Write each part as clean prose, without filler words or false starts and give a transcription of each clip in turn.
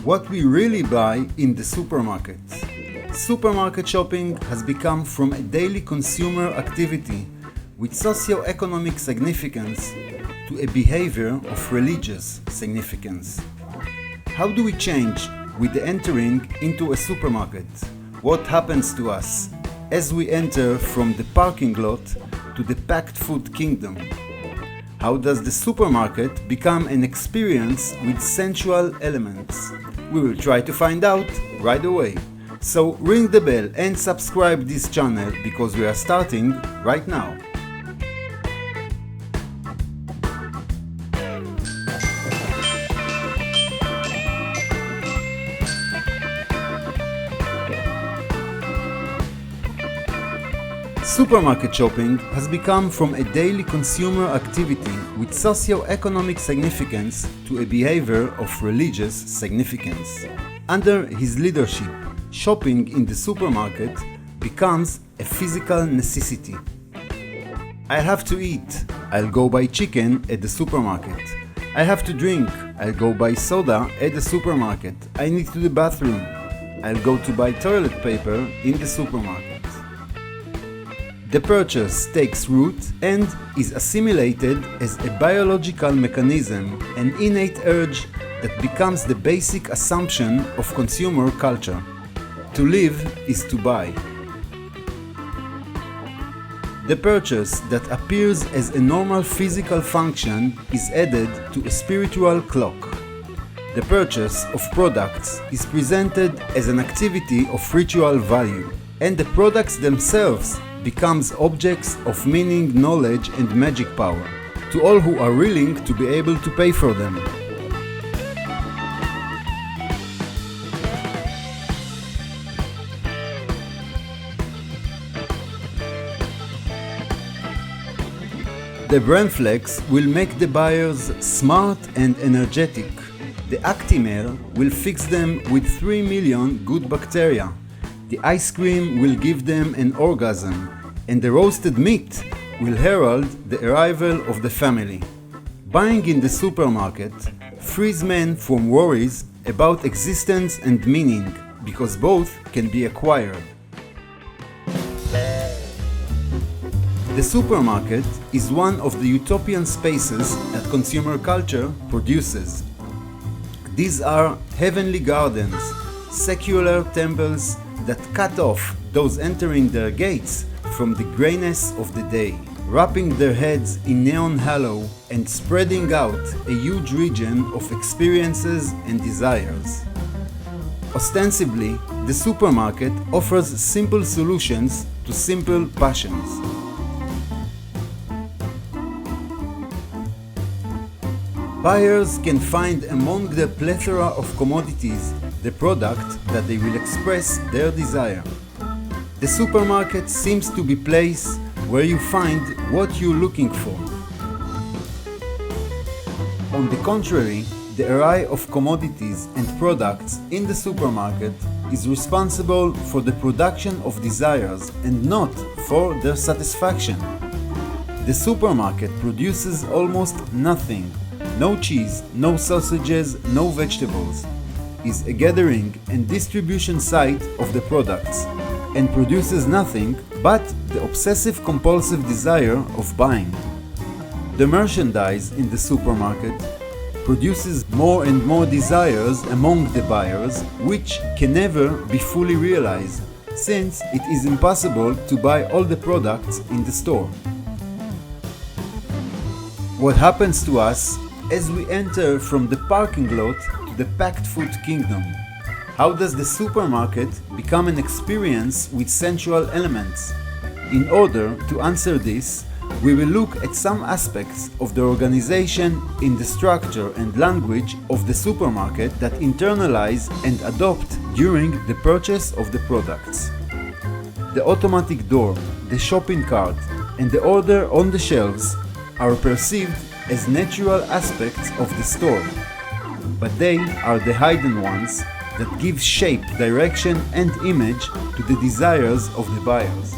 What we really buy in the supermarket. Supermarket shopping has become from a daily consumer activity with socio-economic significance to a behavior of religious significance. How do we change with the entering into a supermarket? What happens to us as we enter from the parking lot to the packed food kingdom? How does the supermarket become an experience with sensual elements? We will try to find out right away. So ring the bell and subscribe this channel because we are starting right now. Supermarket shopping has become from a daily consumer activity with socio-economic significance to a behavior of religious significance. Under his leadership, shopping in the supermarket becomes a physical necessity. I have to eat, I'll go buy chicken at the supermarket. I have to drink, I'll go buy soda at the supermarket. I need to the bathroom, I'll go to buy toilet paper in the supermarket. The purchase takes root and is assimilated as a biological mechanism, an innate urge that becomes the basic assumption of consumer culture. To live is to buy. The purchase that appears as a normal physical function is added to a spiritual cloak. The purchase of products is presented as an activity of ritual value, and the products themselves becomes objects of meaning, knowledge and magic power to all who are willing to be able to pay for them. The brand flex will make the buyers smart and energetic. The Actimer will fix them with 3 million good bacteria. The ice cream will give them an orgasm, and the roasted meat will herald the arrival of the family. Buying in the supermarket frees men from worries about existence and meaning, because both can be acquired. The supermarket is one of the utopian spaces that consumer culture produces. These are heavenly gardens, secular temples that cut off those entering their gates from the grayness of the day, wrapping their heads in neon halo and spreading out a huge region of experiences and desires. Ostensibly, the supermarket offers simple solutions to simple passions. Buyers can find among the plethora of commodities the product that they will express their desire. The supermarket seems to be a place where you find what you're looking for. On the contrary, the array of commodities and products in the supermarket is responsible for the production of desires and not for their satisfaction. The supermarket produces almost nothing. No cheese, no sausages, no vegetables. Is a gathering and distribution site of the products and produces nothing but the obsessive compulsive desire of buying. The merchandise in the supermarket produces more and more desires among the buyers, which can never be fully realized, since it is impossible to buy all the products in the store. What happens to us as we enter from the parking lot to the packed food kingdom? How does the supermarket become an experience with sensual elements? In order to answer this, we will look at some aspects of the organization in the structure and language of the supermarket that internalize and adopt during the purchase of the products. The automatic door, the shopping cart, and the order on the shelves are perceived as natural aspects of the store, but they are the hidden ones that give shape, direction, and image to the desires of the buyers.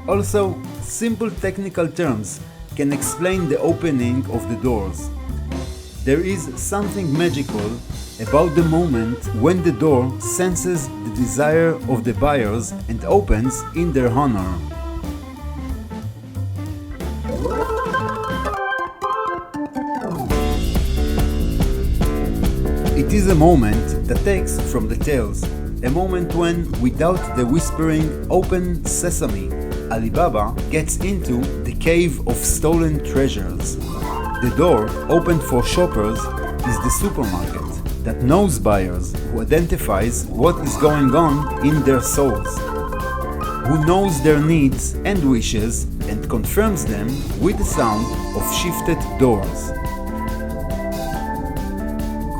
Also, simple technical terms can explain the opening of the doors. There is something magical about the moment when the door senses the desire of the buyers and opens in their honor. It is a moment that takes from the tales, a moment when, without the whispering "Open Sesame," Alibaba gets into the cave of stolen treasures. The door opened for shoppers is the supermarket that knows buyers, who identifies what is going on in their souls, who knows their needs and wishes and confirms them with the sound of shifted doors.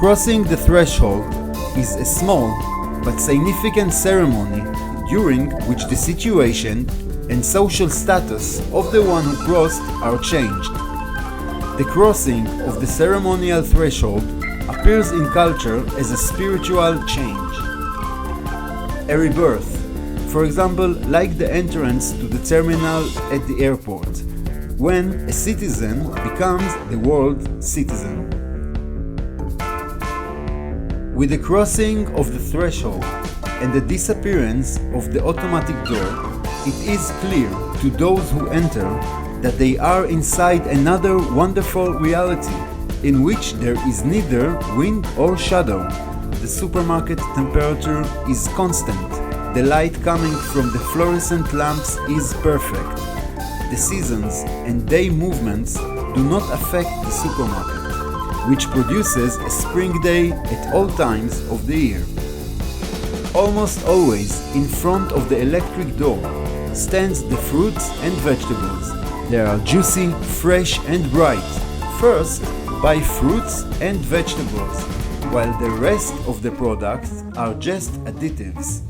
Crossing the threshold is a small but significant ceremony during which the situation and social status of the one who crossed are changed. The crossing of the ceremonial threshold appears in culture as a spiritual change, a rebirth, for example, like the entrance to the terminal at the airport, when a citizen becomes a world citizen. With the crossing of the threshold and the disappearance of the automatic door, it is clear to those who enter that they are inside another wonderful reality in which there is neither wind or shadow. The supermarket temperature is constant. The light coming from the fluorescent lamps is perfect. The seasons and day movements do not affect the supermarket, which produces a spring day at all times of the year. Almost always in front of the electric door stands the fruits and vegetables. They are juicy, fresh and bright. First, buy fruits and vegetables, while the rest of the products are just additives.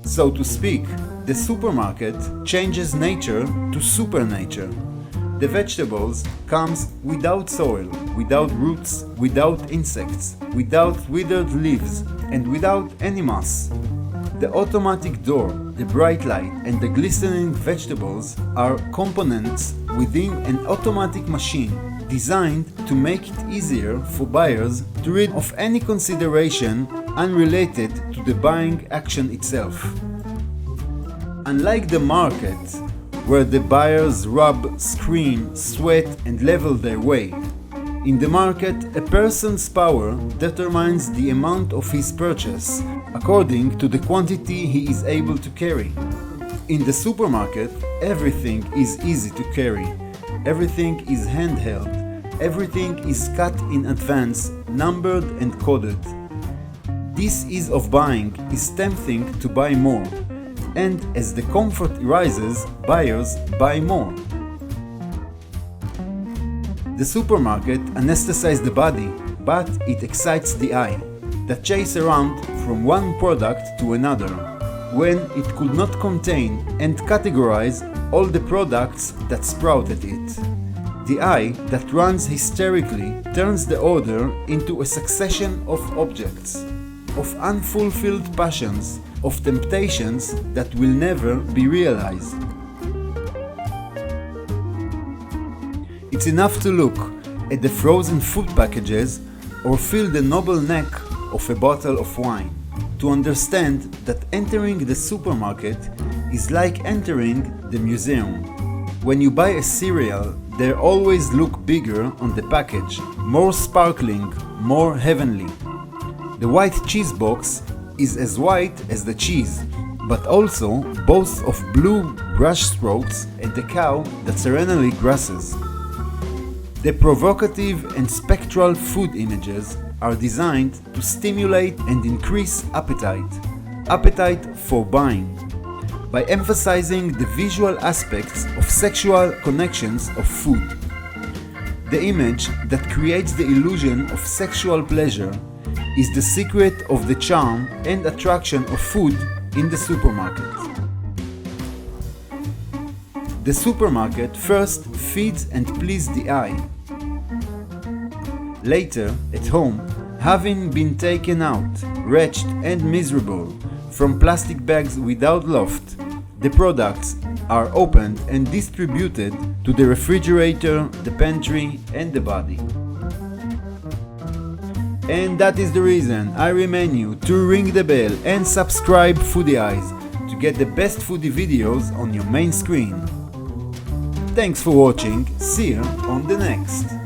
So to speak, the supermarket changes nature to supernature. The vegetables comes without soil, without roots, without insects, without withered leaves, and without any moss. The automatic door, the bright light, and the glistening vegetables are components within an automatic machine designed to make it easier for buyers to rid of any consideration unrelated to the buying action itself. Unlike the market, where the buyers rub, scream, sweat, and level their way, in the market, a person's power determines the amount of his purchase according to the quantity he is able to carry. In the supermarket, everything is easy to carry, everything is handheld, everything is cut in advance, numbered and coded. This ease of buying is tempting to buy more, and as the comfort rises, buyers buy more. The supermarket anesthetizes the body, but it excites the eye, that chase around from one product to another, when it could not contain and categorize all the products that sprouted it. The eye that runs hysterically turns the order into a succession of objects, of unfulfilled passions, of temptations that will never be realized. It's enough to look at the frozen food packages or feel the noble neck of a bottle of wine to understand that entering the supermarket is like entering the museum. When you buy a cereal, they always look bigger on the package, more sparkling, more heavenly. The white cheese box is as white as the cheese, but also boasts of blue brush strokes and the cow that serenely grasses. The provocative and spectral food images are designed to stimulate and increase appetite for buying, by emphasizing the visual aspects of sexual connections of food. The image that creates the illusion of sexual pleasure is the secret of the charm and attraction of food in the supermarket. The supermarket first feeds and pleases the eye. Later, at home, having been taken out, wretched and miserable, from plastic bags without loft, the products are opened and distributed to the refrigerator, the pantry, and the body. And that is the reason I remind you to ring the bell and subscribe Foodie Eyes to get the best foodie videos on your main screen. Thanks for watching, see you on the next.